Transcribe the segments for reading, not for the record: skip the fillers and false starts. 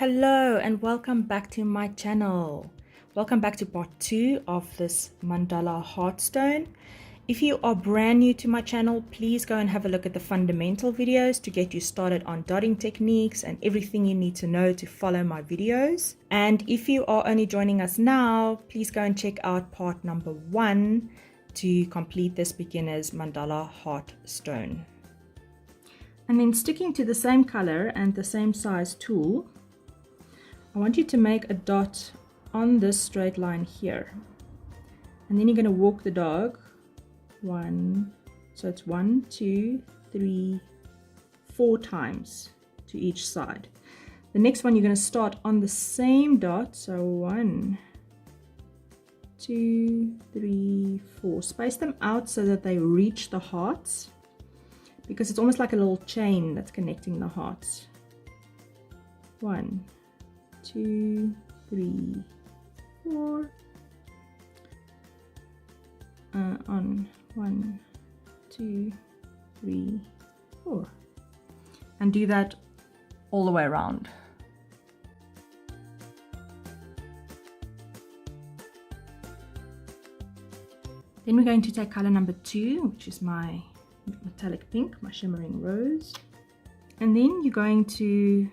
Hello and welcome back to my channel. Welcome back to part 2 of this mandala heartstone. If you are brand new to my channel, please go and have a look at the fundamental videos to get you started on dotting techniques and everything you need to know to follow my videos. And if you are only joining us now, please go and check out part number 1 to complete this beginner's mandala heartstone. And then sticking to the same color and the same size tool, I want you to make a dot on this straight line here. And then you're going to walk the dog so it's 1, 2, 3, 4 times to each side. The next one you're going to start on the same dot, so 1, 2, 3, 4. Space them out so that they reach the hearts, because it's almost like a little chain that's connecting the hearts. 1, 2, 3, 4. On 1, 2, 3, 4, and do that all the way around. Then we're going to take color number 2, which is my metallic pink, my shimmering rose, and then you're going to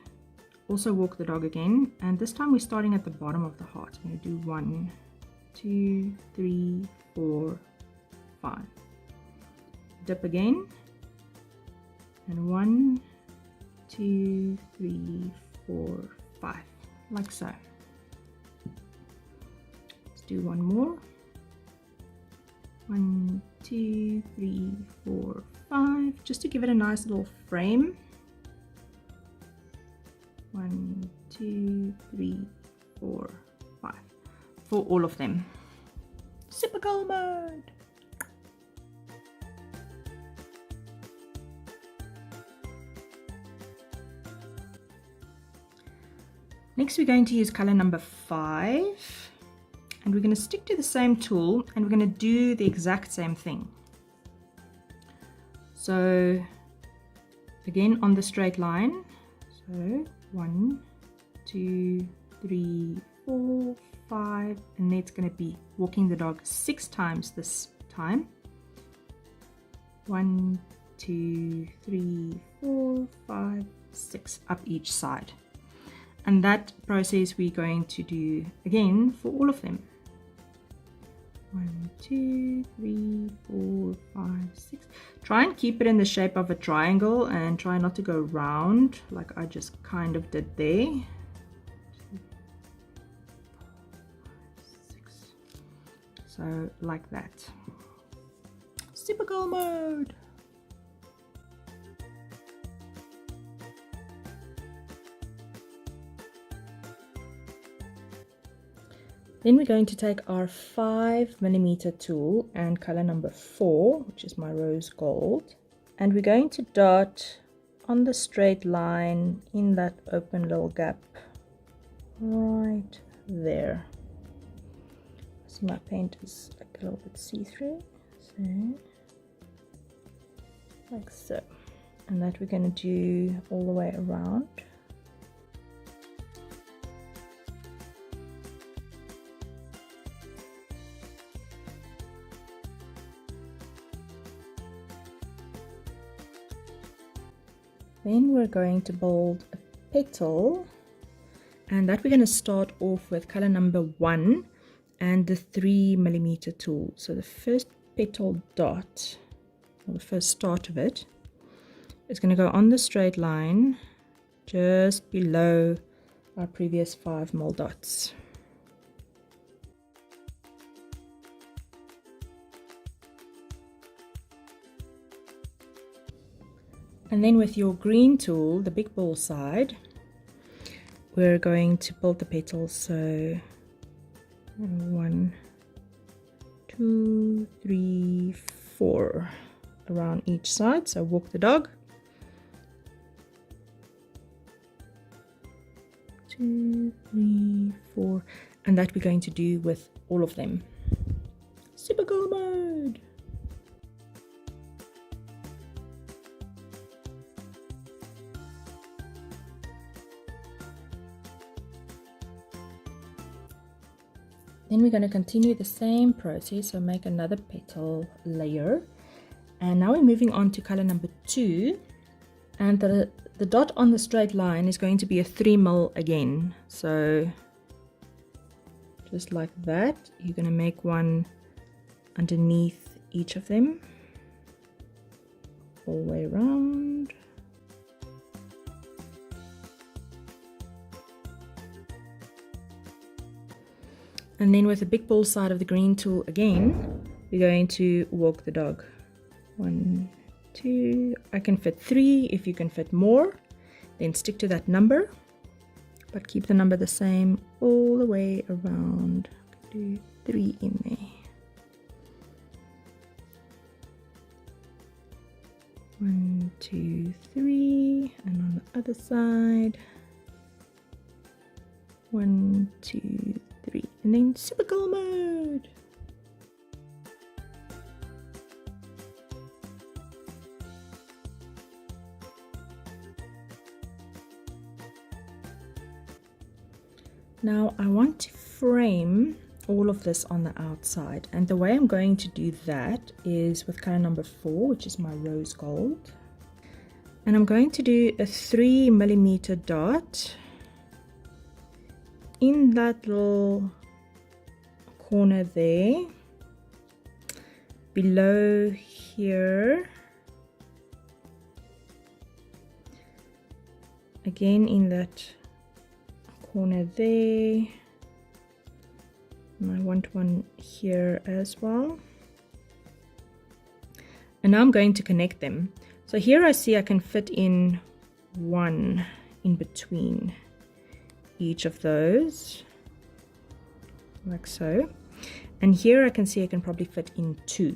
also walk the dog again, and this time we're starting at the bottom of the heart. I'm going to do 1, 2, 3, 4, 5. Dip again, and 1, 2, 3, 4, 5, like so. Let's do one more. 1, 2, 3, 4, 5, just to give it a nice little frame. 1, 2, 3, 4, 5 for all of them. Super goal mode. Next we're going to use color number 5, and we're going to stick to the same tool and we're going to do the exact same thing. So again on the straight line, so 1, 2, 3, 4, 5, and then it's going to be walking the dog 6 times this time. 1, 2, 3, 4, 5, 6 up each side. And that process we're going to do again for all of them. 1, 2, 3, 4, 5, 6. Try and keep it in the shape of a triangle and try not to go round like I just kind of did there. 2, 4, 5, 6. So like that. Super goal mode. Then we're going to take our 5mm tool and color number 4, which is my rose gold, and we're going to dot on the straight line in that open little gap right there. See, my paint is like a little bit see-through, so like so, and that we're going to do all the way around. Then we're going to build a petal, and that we're going to start off with color number 1 and the 3mm tool. So the first petal dot, or the first start of it, is going to go on the straight line just below our previous 5mm dots. And then with your green tool, the big ball side, we're going to build the petals. So 1, 2, 3, 4 around each side. So walk the dog. 2, 3, 4, and that we're going to do with all of them. Super goal mode. Then we're going to continue the same process, so make another petal layer. And now we're moving on to color number 2. And the dot on the straight line is going to be a 3mm again. So just like that, you're going to make one underneath each of them, all the way around. And then with the big ball side of the green tool again, we're going to walk the dog. 1, 2, I can fit 3. If you can fit more, then stick to that number, but keep the number the same all the way around. Do 3 in there. 1, 2, 3, and on the other side, 1, 2, 3, and then super cool mode. Now I want to frame all of this on the outside, and the way I'm going to do that is with color number 4, which is my rose gold, and I'm going to do a 3mm dot in that little corner there, below here, again in that corner there, and I want one here as well. And now I'm going to connect them. So here I see I can fit in one in between each of those, like so. And here I can see I can probably fit in 2.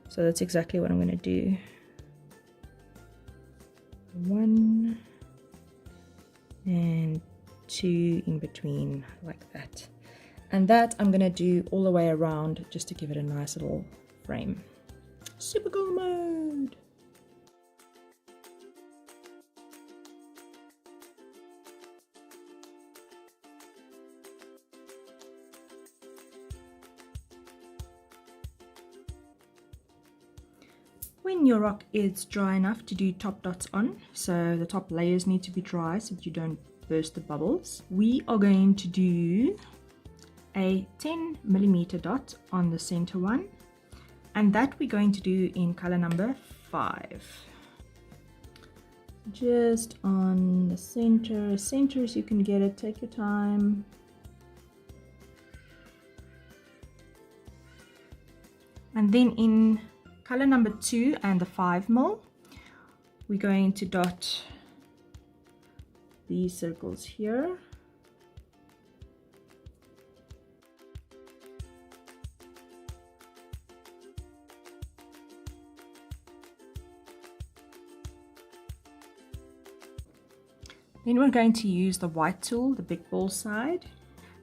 So that's exactly what I'm going to do. 1 and 2 in between, like that. And that I'm going to do all the way around just to give it a nice little frame. Super cool mode! When your rock is dry enough to do top dots on, so the top layers need to be dry so that you don't burst the bubbles, we are going to do a 10mm dot on the center one, and that we're going to do in color number 5. Just on the center, as you can get it, take your time. And then in color number 2 and the 5mm, we're going to dot these circles here. Then we're going to use the white tool, the big ball side,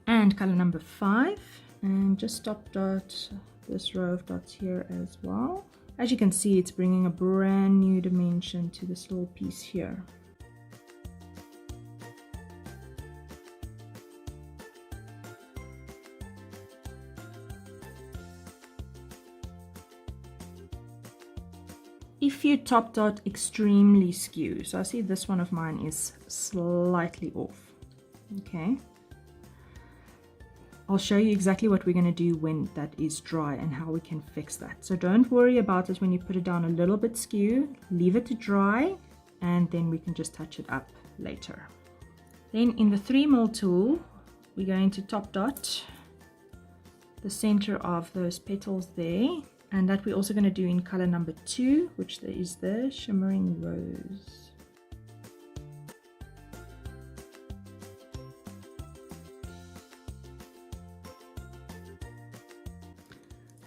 and color number 5, and just top dot this row of dots here as well. As you can see, it's bringing a brand new dimension to this little piece here. If you top dot extremely skew, so I see this one of mine is slightly off, okay, I'll show you exactly what we're going to do when that is dry and how we can fix that. So don't worry about it when you put it down a little bit skew, leave it to dry, and then we can just touch it up later. Then in the 3mm tool, we're going to top dot the center of those petals there. And that we're also going to do in color number 2, which is the Shimmering Rose.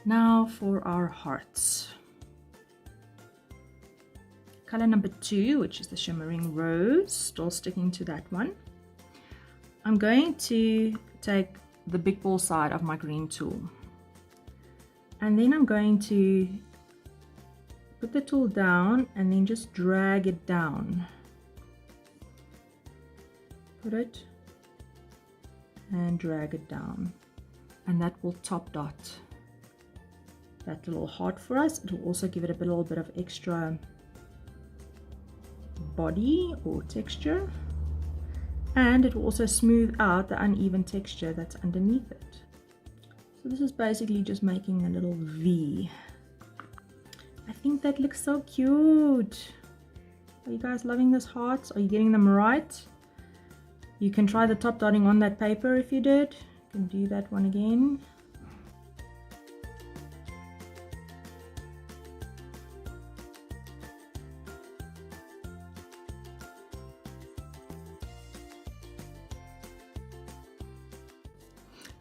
Now for our hearts. Color number 2, which is the Shimmering Rose, still sticking to that one. I'm going to take the big ball side of my green tool. And then I'm going to put the tool down and then just drag it down. Put it and drag it down. and that will top dot that little heart for us. It will also give it a little bit of extra body or texture, and it will also smooth out the uneven texture that's underneath it. So this is basically just making a little V. I think that looks so cute. Are you guys loving this heart? Are you getting them right? You can try the top dotting on that paper if you did. You can do that one again.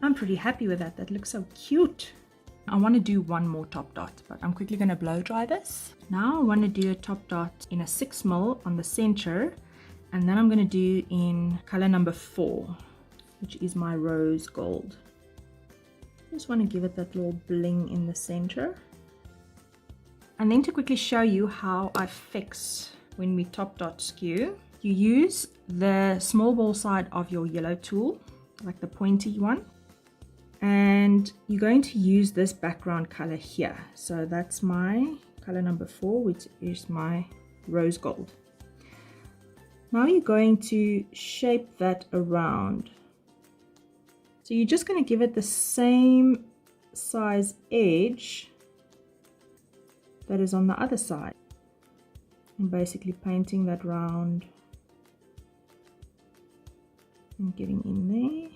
I'm pretty happy with that. That looks so cute. I want to do one more top dot, but I'm quickly going to blow dry this. Now I want to do a top dot in a 6mm on the center, and then I'm going to do in color number 4, which is my rose gold. Just want to give it that little bling in the center. And then to quickly show you how I fix when we top dot skew, you use the small ball side of your yellow tool, like the pointy one, and you're going to use this background color here. So that's my color number 4, which is my rose gold. Now you're going to shape that around. So you're just going to give it the same size edge that is on the other side, and basically painting that round and getting in there.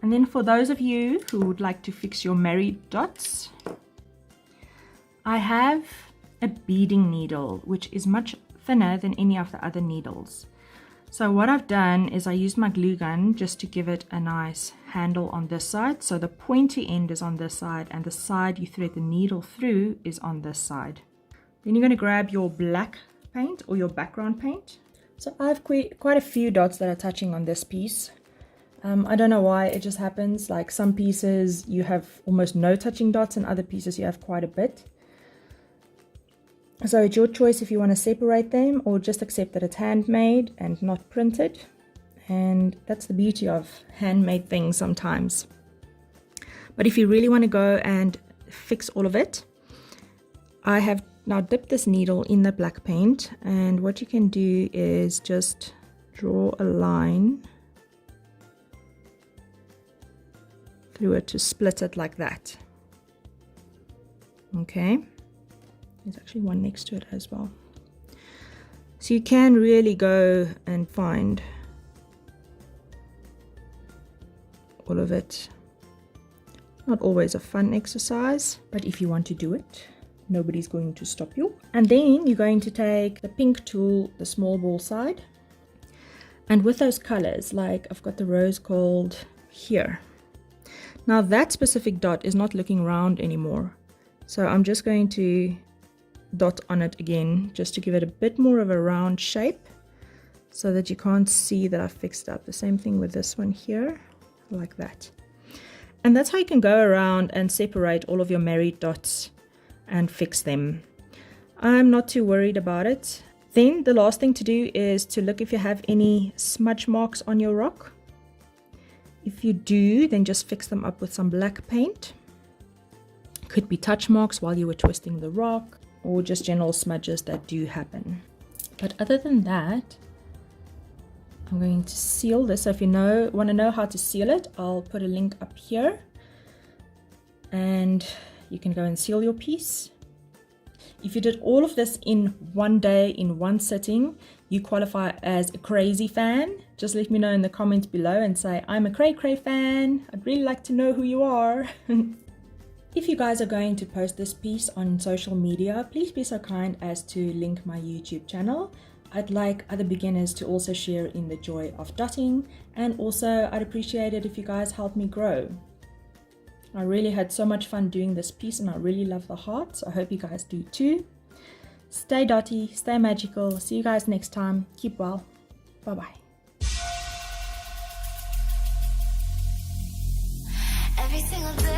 And then for those of you who would like to fix your married dots, I have a beading needle which is much thinner than any of the other needles. So what I've done is I used my glue gun just to give it a nice handle on this side. So the pointy end is on this side, and the side you thread the needle through is on this side. Then you're going to grab your black paint or your background paint. So I have quite a few dots that are touching on this piece. I don't know why, it just happens. Like some pieces you have almost no touching dots, and other pieces you have quite a bit. So it's your choice if you want to separate them or just accept that it's handmade and not printed. And that's the beauty of handmade things sometimes. But if you really want to go and fix all of it, I have now dipped this needle in the black paint, and what you can do is just draw a line through it to split it like that. Okay, there's actually one next to it as well. So you can really go and find all of it. Not always a fun exercise, but if you want to do it, nobody's going to stop you. And then you're going to take the pink tool, the small ball side, and with those colors, like I've got the rose gold here. Now that specific dot is not looking round anymore, so I'm just going to dot on it again just to give it a bit more of a round shape so that you can't see that I've fixed up. The same thing with this one here, like that. And that's how you can go around and separate all of your married dots and fix them. I'm not too worried about it. Then the last thing to do is to look if you have any smudge marks on your rock. If you do, then just fix them up with some black paint. Could be touch marks while you were twisting the rock, or just general smudges that do happen. But other than that, I'm going to seal this. So if you want to know how to seal it, I'll put a link up here, and you can go and seal your piece. If you did all of this in one day, in one sitting, you qualify as a crazy fan. Just let me know in the comments below and say, I'm a cray cray fan. I'd really like to know who you are. If you guys are going to post this piece on social media, please be so kind as to link my YouTube channel. I'd like other beginners to also share in the joy of dotting, and also I'd appreciate it if you guys help me grow. I really had so much fun doing this piece, and I really love the heart, so I hope you guys do too. Stay dotty, stay magical. See you guys next time. Keep well. Bye-bye. Every single day